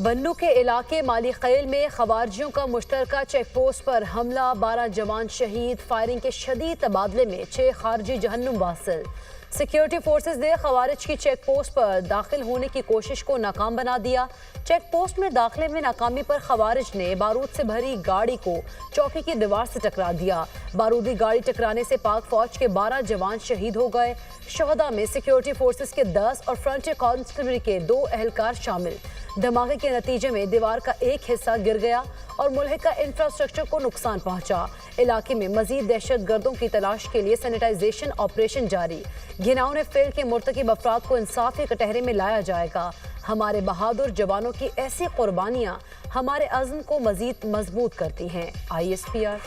बन्नू के इलाके माली खैल में खवारजियों का मुश्तरका चेक पोस्ट पर हमला, 12 जवान शहीद। फायरिंग के शदीद तबादले में 6 खारजी जहन्नुम वासिल। सिक्योरिटी फोर्सेज ने खवारिज की चेक पोस्ट पर दाखिल होने की कोशिश को नाकाम बना दिया। चेक पोस्ट में दाखिले में नाकामी पर खवारिज ने बारूद से भरी गाड़ी को चौकी की दीवार से टकरा दिया। बारूदी गाड़ी टकराने से पाक फौज के 12 जवान शहीद हो गए। शहदा में सिक्योरिटी फोर्सेज के 10 और फ्रंटियर कांस्टेबल के 2 एहलकार शामिल। धमाके के नतीजे में दीवार का एक हिस्सा गिर गया और मुल्हिका इंफ्रास्ट्रक्चर को नुकसान पहुंचा। इलाके में मजीद दहशतगर्दों की तलाश के लिए सैनिटाइजेशन ऑपरेशन जारी। घिनौने फेल के मुर्तकिब अफराद को इंसाफ के कटहरे में लाया जाएगा। हमारे बहादुर जवानों की ऐसी कुर्बानियां हमारे अज़्म को मजीद मजबूत करती हैं। ISPR।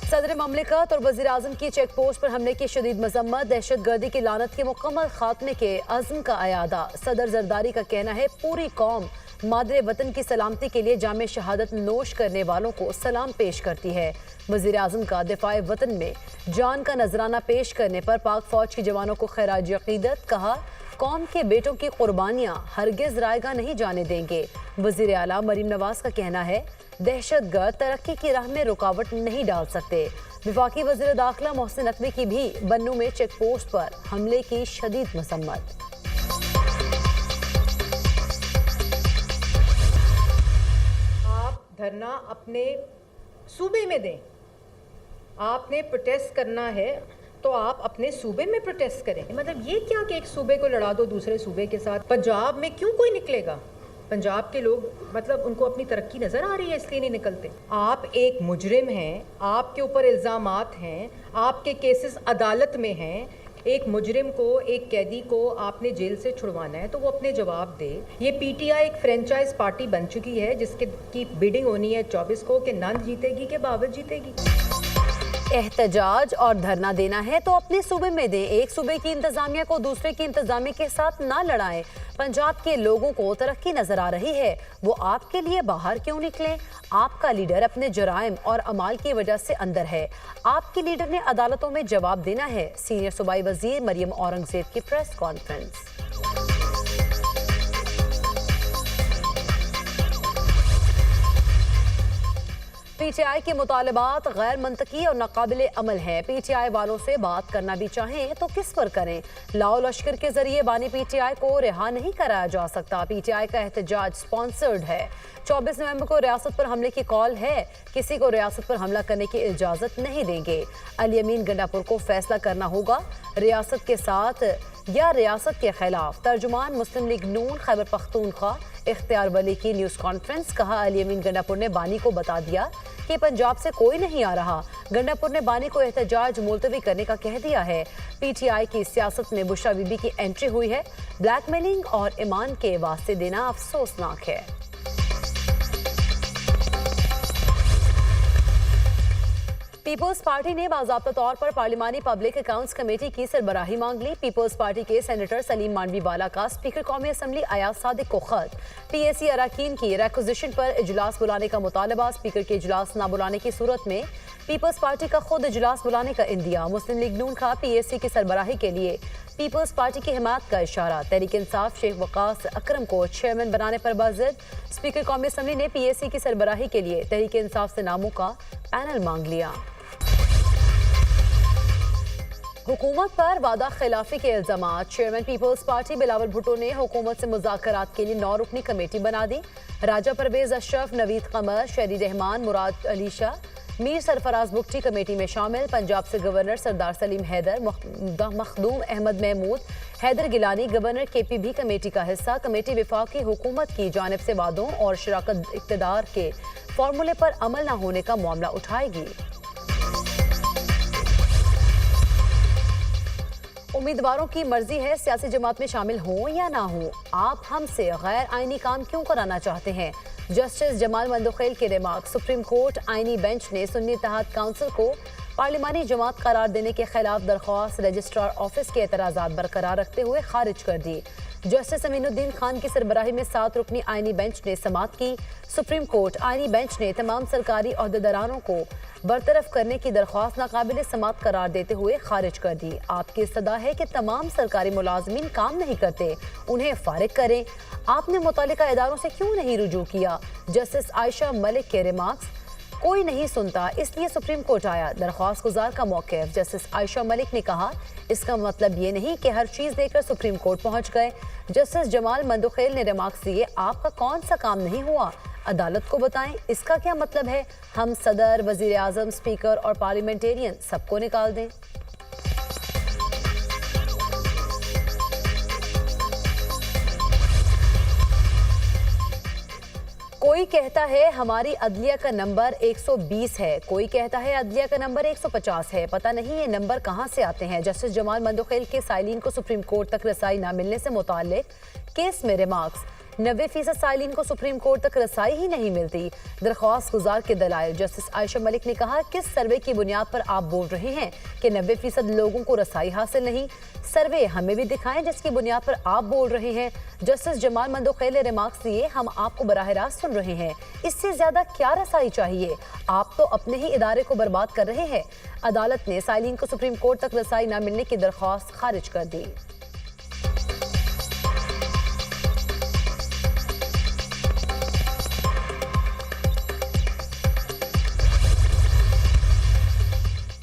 सदर ममलिकत और वज़ीर आज़म की चेक पोस्ट पर हमले की शदीद मजम्मत। दहशतगर्दी की लानत के मुकम्मल खात्मे के अज़्म का अयादा। सदर जरदारी का कहना है पूरी कौम मादरे वतन की सलामती के लिए जामे शहादत नोश करने वालों को सलाम पेश करती है। वज़ीर आज़म का दिफाए वतन में जान का नजराना पेश करने पर पाक फौज के जवानों को खैराज अकीदत। कहा, कौम के बेटों की कुर्बानियां हरगिज रायगा नहीं जाने देंगे। वज़ीर आला मरीम नवाज का कहना है दहशतगर्द तरक्की की राह में रुकावट नहीं डाल सकते। वफाकी वज़ीर दाखिला मोहसिन नकवी की भी बन्नू में चेक पोस्ट पर हमले की शदीद मसम्मत। आप धरना अपने सूबे में दें। आपने प्रोटेस्ट करना है तो आप अपने सूबे में प्रोटेस्ट करें। मतलब ये क्या कि एक सूबे को लड़ा दो दूसरे सूबे के साथ। पंजाब में क्यों कोई निकलेगा? पंजाब के लोग मतलब उनको अपनी तरक्की नजर आ रही है इसलिए नहीं निकलते। आप एक मुजरिम हैं, आपके ऊपर इल्ज़ामात हैं, आपके केसेस अदालत में हैं। एक मुजरिम को, एक कैदी को आपने जेल से छुड़वाना है तो वो अपने जवाब दे। ये PTI एक फ्रेंचाइज पार्टी बन चुकी है जिसके की बिडिंग होनी है 24 को कि नंद जीतेगी कि बाबर जीतेगी। एहतजाज और धरना देना है तो अपने सूबे में दें। एक सूबे की इंतजामिया को दूसरे की इंतजामिया के साथ ना लड़ाएं। पंजाब के लोगों को तरक्की नजर आ रही है, वो आपके लिए बाहर क्यों निकलें? आपका लीडर अपने जराइम और अमाल की वजह से अंदर है। आपके लीडर ने अदालतों में जवाब देना है। सीनियर सूबाई वजीर मरियम औरंगजेब की प्रेस कॉन्फ्रेंस। PTI के मुतालबात गैर मंतकी और नाकाबिले अमल हैं। PTI वालों से बात करना भी चाहें तो किस पर करें? लाओ लश्कर के जरिए बानी PTI को रिहा नहीं कराया जा सकता। PTI का एहतजाज स्पॉन्सर्ड है। 24 नवंबर को रियासत पर हमले की कॉल है। किसी को रियासत पर हमला करने की इजाजत नहीं देंगे। अली अमीन गंडापुर को फैसला करना होगा, रियासत के साथ या रियासत के खिलाफ। तर्जुमान मुस्लिम लीग नून खैबर पख्तूनख्वा इख्तियार वली की न्यूज़ कॉन्फ्रेंस। कहा, अली अमीन गंडापुर ने बानी को बता दिया कि पंजाब से कोई नहीं आ रहा। गंडापुर ने बानी को एहतजाज मुलतवी करने का कह दिया है। PTI की सियासत में बुशरा बीबी की एंट्री हुई है। ब्लैकमेलिंग और ईमान के वास्ते देना अफसोसनाक है। पीपल्स पार्टी ने बाज़ाब्ता तौर पर पार्लिमानी पब्लिक अकाउंट्स कमेटी की सरबराही मांग ली। पीपल्स पार्टी के सेनेटर सलीम मांडवीवाला का स्पीकर कौमी असम्बली अयाज सादिक को खत। PAC अरकान की रिक्विजिशन पर इजलास बुलाने का मुतालबा। स्पीकर के इजलास न बुलाने की सूरत में पीपल्स पार्टी का खुद इजलास बुलाने का इंदिया। मुस्लिम लीग नून का PAC की सरबराही के लिए पीपल्स पार्टी की हिमायत का इशारा। तहरीक इंसाफ शेख वकास अकरम को चेयरमैन बनाने पर बाजिद। स्पीकर कौमी असम्बली ने PAC की सरबराही के लिए तहरीक इंसाफ से नामों का पैनल मांग लिया। हुकूमत पर वादा खिलाफी के इल्जामात। Chairman peoples party Bilawal Bhutto ने हुकूमत से मुज़ाकरात के लिए 9 रुकनी कमेटी बना दी। राजा परवेज अशरफ, नवीद कमर, शहरी रहमान, मुराद अली शाह, मीर सरफराज बुगटी कमेटी में शामिल। पंजाब से गवर्नर सरदार सलीम हैदर, मखदूम अहमद महमूद, हैदर गिलानी। गवर्नर KP भी कमेटी का हिस्सा। कमेटी वफाकी हुकूमत की जानिब से वादों और शराकत इक़्तिदार के फार्मूले पर अमल न होने का मामला उठाएगी। उम्मीदवारों की मर्जी है सियासी जमात में शामिल हों या ना हों। आप हमसे गैर आईनी काम क्यों कराना चाहते हैं? जस्टिस जमाल मंदोखेल के रिमार्क। सुप्रीम कोर्ट आईनी बेंच ने सुन्नी इत्तेहाद काउंसिल को पार्लिमानी जमात करार देने के खिलाफ दरख्वास्त रजिस्ट्रार ऑफिस के एतराज़ात बरकरार रखते हुए खारिज कर दी। जस्टिस अमीनुद्दीन खान की सरबराही में 7 रुकनी आईनी बेंच ने समाअत की। सुप्रीम कोर्ट आईनी बेंच ने तमाम सरकारी ओहदेदारों को बरतरफ करने की दरख्वास्त नाकाबिल समाअत करार देते हुए खारिज कर दी। आपकी सदा है कि तमाम सरकारी मुलाजमीन काम नहीं करते, उन्हें फारिग करें। आपने मुतालिका इदारों से क्यों नहीं रुजू किया? जस्टिस आयशा मलिक के रिमार्क्स, कोई नहीं सुनता इसलिए सुप्रीम कोर्ट आया। दरख्वास्त गुजार का मौक़िफ़, जस्टिस आयशा मलिक ने कहा, इसका मतलब ये नहीं कि हर चीज़ देकर सुप्रीम कोर्ट पहुंच गए। जस्टिस जमाल मंदोखेल ने रिमार्क्स दिए, आपका कौन सा काम नहीं हुआ, अदालत को बताएं। इसका क्या मतलब है हम सदर, वजीर आजम, स्पीकर और पार्लियामेंटेरियन सबको निकाल दें? कोई कहता है हमारी अदलिया का नंबर 120 है, कोई कहता है अदलिया का नंबर 150 है, पता नहीं ये नंबर कहां से आते हैं। जस्टिस जमाल मंदोखेल के साइलिन को सुप्रीम कोर्ट तक रसाई न मिलने से मुताल्लिक केस में रिमार्क्स, 90% साइलिन को सुप्रीम कोर्ट तक रसाई ही नहीं मिलती। दरख्वास्त गुजार के दलाइल, जस्टिस आयशा मलिक ने कहा, किस सर्वे की बुनियाद पर आप बोल रहे हैं कि 90% लोगों को रसाई हासिल नहीं? सर्वे हमें भी दिखाएं जिसकी बुनियाद पर आप बोल रहे हैं। जस्टिस जमाल मंदोखेल ने रिमार्क्स दिए, हम आपको बराह रास्त सुन रहे हैं, इससे ज्यादा क्या रसाई चाहिए? आप तो अपने ही इदारे को बर्बाद कर रहे हैं। अदालत ने साइलिन को सुप्रीम कोर्ट तक रसाई न मिलने की दरख्वास्त खारिज कर दी।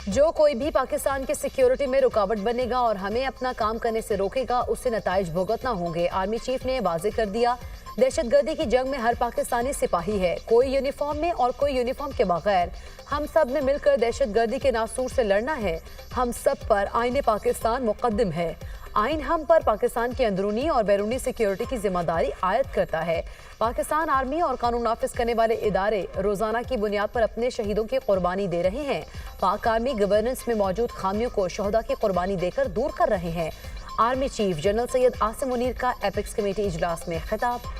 जो कोई भी पाकिस्तान की सिक्योरिटी में रुकावट बनेगा और हमें अपना काम करने से रोकेगा, उससे नताइज भुगतना होंगे। आर्मी चीफ ने वाजे कर दिया, दहशतगर्दी की जंग में हर पाकिस्तानी सिपाही है, कोई यूनिफॉर्म में और कोई यूनिफॉर्म के बगैर। हम सब ने मिलकर दहशतगर्दी के नासूर से लड़ना है। हम सब पर आईने पाकिस्तान मुकद्दम है। आइन हम पर पाकिस्तान की अंदरूनी और बैरूनी सिक्योरिटी की जिम्मेदारी आयद करता है। पाकिस्तान आर्मी और कानून नाफिज करने वाले इदारे रोजाना की बुनियाद पर अपने शहीदों की कुर्बानी दे रहे हैं। पाक आर्मी गवर्नेंस में मौजूद खामियों को शहदा की कुर्बानी देकर दूर कर रहे हैं। Army chief general Syed Asim Munir का एपेक्स कमेटी इजलास में खिताब।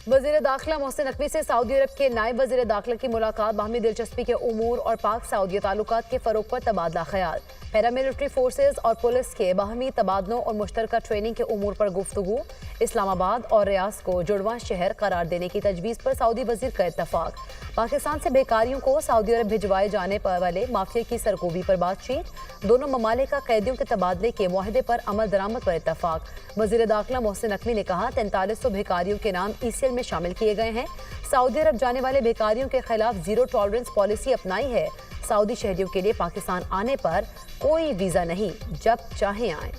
वज़ीर दाखिला मोहसिन नकवी से सऊदी अरब के नायब वज़ीर दाखिला की मुलाकात, बाहमी दिलचस्पी के उमूर और पाक सऊदी ताल्लुकात के फ़रोग़ पर तबादला ख्याल। पैरामिलिट्री फोर्सेज और पुलिस के बाहमी तबादलों और मुश्तरका ट्रेनिंग के उमूर पर गुफ्तगू। इस्लामाबाद और रियाद को जुड़वां शहर करार देने की तजवीज़ पर सऊदी वज़ीर का इत्तफाक। पाकिस्तान से बेकारियों को सऊदी अरब भिजवाए जाने वाले माफिया की सरगोबी पर बातचीत। दोनों ममालिक का कैदियों के तबादले के मुआहदे पर अमल दरामद पर इत्तफाक। वज़ीर दाखिला मोहसिन नकवी ने कहा, 4300 भिखारियों के नाम ECL में शामिल किए गए हैं। सऊदी अरब जाने वाले भिखारियों के खिलाफ जीरो टॉलरेंस पॉलिसी अपनाई है। सऊदी शहरियों के लिए पाकिस्तान आने पर कोई वीज़ा नहीं, जब चाहे आएं।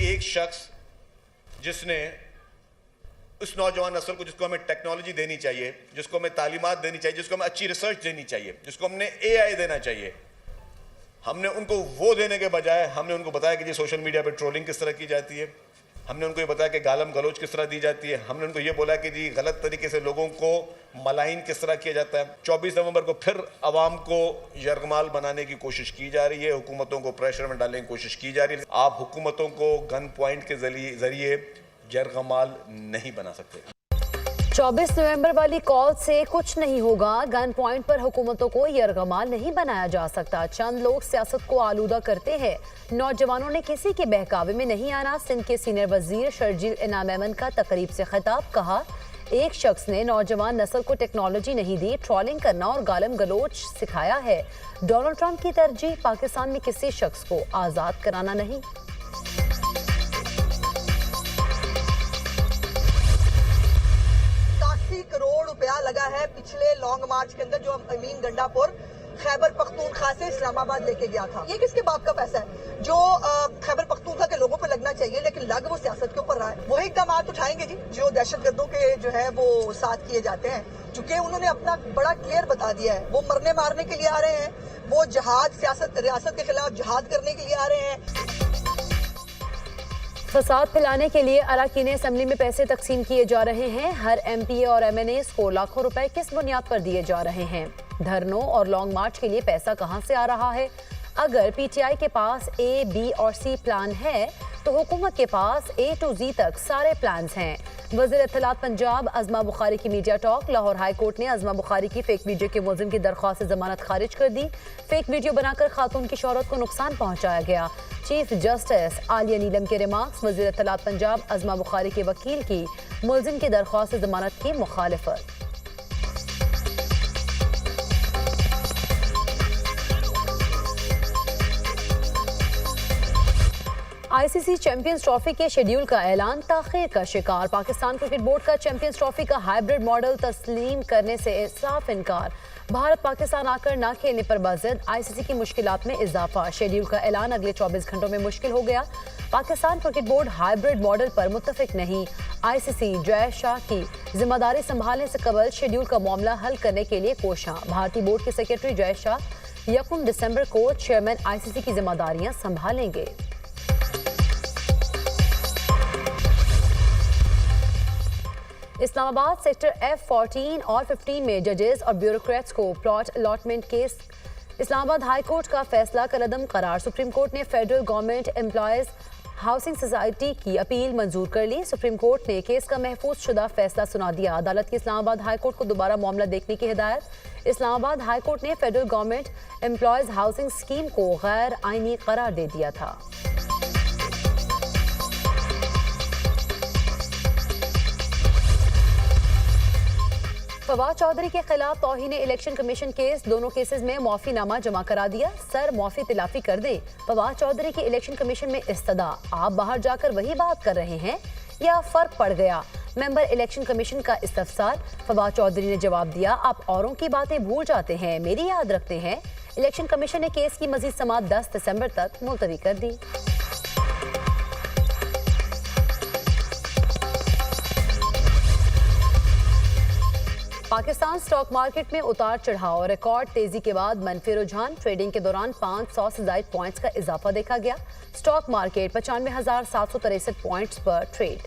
एक शख्स जिसने उस नौजवान नस्ल को, जिसको हमें टेक्नोलॉजी देनी चाहिए, जिसको हमें तालीमात देनी चाहिए, जिसको हमें अच्छी रिसर्च देनी चाहिए, जिसको हमने AI देना चाहिए, हमने उनको वो देने के बजाय हमने उनको बताया कि जी सोशल मीडिया पे ट्रोलिंग किस तरह की जाती है। हमने उनको ये बताया कि गालम गलोच किस तरह दी जाती है। हमने उनको ये बोला कि जी गलत तरीके से लोगों को मलाइन किस तरह किया जाता है। 24 नवंबर को फिर अवाम को यरगमाल बनाने की कोशिश की जा रही है, हुकूमतों को प्रेशर में डालने की कोशिश की जा रही है। आप हुकूमतों को गन पॉइंट के जरिए यरगमाल नहीं बना सकते। 24 नवंबर वाली कॉल से कुछ नहीं होगा। गन पॉइंट पर हुकूमतों को यरगमाल नहीं बनाया जा सकता। चंद लोग सियासत को आलूदा करते हैं। नौजवानों ने किसी के बहकावे में नहीं आना। सिंध के सीनियर वजीर शर्जील इनाम अहमद का तकरीब से खिताब। कहा, एक शख्स ने नौजवान नस्ल को टेक्नोलॉजी नहीं दी, ट्रोलिंग करना और गालम गलोच सिखाया है। डोनाल्ड ट्रंप की तरजीह पाकिस्तान में किसी शख्स को आज़ाद कराना नहीं। करोड़ रुपया लगा है पिछले लॉन्ग मार्च के अंदर, जो अमीन गंडापुर खैबर पख्तूनख्वा से इस्लामाबाद लेके गया था। ये किसके बाप का पैसा है जो खैबर पख्तूनख्वा के लोगों पे लगना चाहिए, लेकिन लग वो सियासत के ऊपर रहा है। वही इकदाम उठाएंगे जी जो दहशतगर्दों के जो है वो साथ किए जाते हैं, चूंकि उन्होंने अपना बड़ा क्लियर बता दिया है। वो मरने मारने के लिए आ रहे हैं, वो जहाद सियासत रियासत के खिलाफ जहाद करने के लिए आ रहे हैं। फसाद फैलाने के लिए अरकान असम्बली में पैसे तकसीम किए जा रहे हैं। हर MPA और MNAs को लाखों रुपए किस बुनियाद पर दिए जा रहे हैं? धरनों और लॉन्ग मार्च के लिए पैसा कहां से आ रहा है? अगर पीटीआई के पास ए, बी और सी प्लान है तो हुकूमत के पास ए टू जी तक सारे प्लान्स हैं। वज़ीर इत्तलात पंजाब अज़मा बुखारी की media talk. Lahore high court ने अज़मा बुखारी की फेक वीडियो के मुलज़िम की दरख्वास्त जमानत खारिज कर दी। फेक वीडियो बनाकर खातून की शोहरत को नुकसान पहुंचाया गया। चीफ जस्टिस आलिया नीलम के रिमार्क्स। वज़ीर इत्तलात पंजाब अज़मा बुखारी के वकील की मुलज़िम की दरख्वास्त जमानत की मुखालिफत। आईसीसी चैंपियंस ट्रॉफी के शेड्यूल का ऐलान ताख़ीर का शिकार। पाकिस्तान क्रिकेट बोर्ड का चैंपियंस ट्रॉफी का हाइब्रिड मॉडल तस्लीम करने से साफ इनकार। भारत पाकिस्तान आकर ना खेलने पर बाज़िद। आईसीसी की मुश्किलात में इजाफा। शेड्यूल का ऐलान अगले 24 घंटों में मुश्किल हो गया। Pakistan cricket board hybrid model पर मुत्तफिक नहीं। आईसीसी जय शाह की जिम्मेदारी संभालने से कबल शेड्यूल का मामला हल करने के लिए कोशां। भारतीय बोर्ड के सेक्रेटरी जय शाह 1 दिसंबर को चेयरमैन आईसीसी की जिम्मेदारियां संभालेंगे। इस्लामाबाद सेक्टर F14 और 15 में जजेस और ब्यूरोक्रेट्स को plot allotment case. Islamabad high court का फैसला कलअदम करार। सुप्रीम कोर्ट ने federal government employees housing society की अपील मंजूर कर ली। सुप्रीम कोर्ट ने केस का महफूज शुदा फैसला सुना दिया। अदालत की इस्लामाबाद हाई कोर्ट को दोबारा मामला देखने की हिदायत। इस्लामाबाद हाई कोर्ट ने federal government employees housing scheme को गैर आईनी करार दे दिया था। फवाद चौधरी के खिलाफ तौहीन इलेक्शन कमीशन केस। दोनों केसेस में माफीनामा जमा करा दिया। सर माफी तिलाफी कर दे। फवाद चौधरी की इलेक्शन कमीशन में इस्तदा। आप बाहर जाकर वही बात कर रहे हैं या फर्क पड़ गया? मेंबर इलेक्शन कमीशन का इस्तफसार। फवाद चौधरी ने जवाब दिया, आप औरों की बातें भूल जाते हैं, मेरी याद रखते हैं। इलेक्शन कमीशन ने केस की मजीद समाअत 10 दिसंबर तक मुलतवी कर दी। पाकिस्तान स्टॉक मार्केट में उतार चढ़ाव। रिकॉर्ड तेजी के बाद मनफी रुझान। ट्रेडिंग के दौरान 500 से ज्यादा पॉइंट्स का इजाफा देखा गया। स्टॉक मार्केट 95,763 पॉइंट्स पर ट्रेड।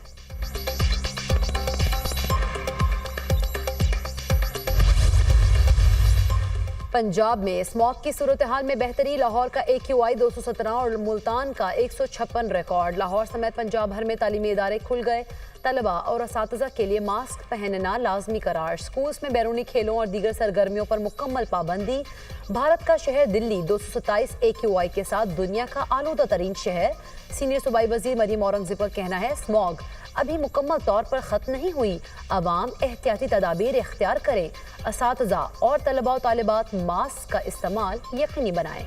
पंजाब में स्मॉग की सूरत हाल में बेहतरी। लाहौर का AQI 217 और मुल्तान का 156 रिकॉर्ड। लाहौर समेत पंजाब भर में तालीमी इदारे खुल गए। तलबा और असातिज़ा के लिए मास्क पहनना लाजमी करार। स्कूल्स में बैरूनी खेलों और दीगर सरगर्मियों पर मुकम्मल पाबंदी। भारत का शहर दिल्ली 227 AQI के साथ दुनिया का आलूदा तरीन शहर। सीनियर सूबाई वजीर मरीम औरंगजेब का कहना है, स्मॉग अभी मुकम्मल तौर पर खत्म नहीं हुई। अवाम एहतियाती तदाबीर इख्तियार करें। असातिज़ा और तलबा और तालिबात मास्क का इस्तेमाल यकीनी बनाएं।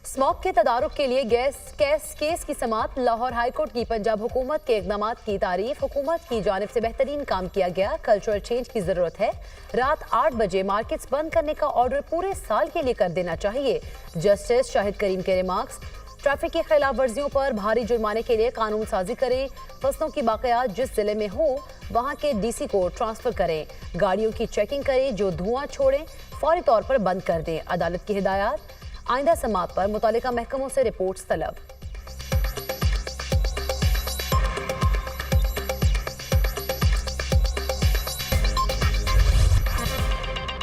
स्मॉग के तदारुक के लिए केस की समाअत। लाहौर हाई कोर्ट की पंजाब हुकूमत के इक़दामात की तारीफ। हुकूमत की जानिब से बेहतरीन काम किया गया। कल्चरल चेंज की जरूरत है। रात 8 बजे मार्केट्स बंद करने का ऑर्डर पूरे साल के लिए कर देना चाहिए। जस्टिस शाहिद करीम के रिमार्क्स। ट्रैफिक की खिलाफ वर्जियों पर भारी जुर्माने के लिए कानून साजी करें। फसलों की बाक़ियात जिस जिले में हो वहाँ के DC को ट्रांसफर करें। गाड़ियों की चेकिंग करें, जो धुआं छोड़ें फौरी तौर पर बंद कर दें। अदालत की हिदायत। आइंदा समाअत पर मुतालिका महकमों से रिपोर्ट्स तलब।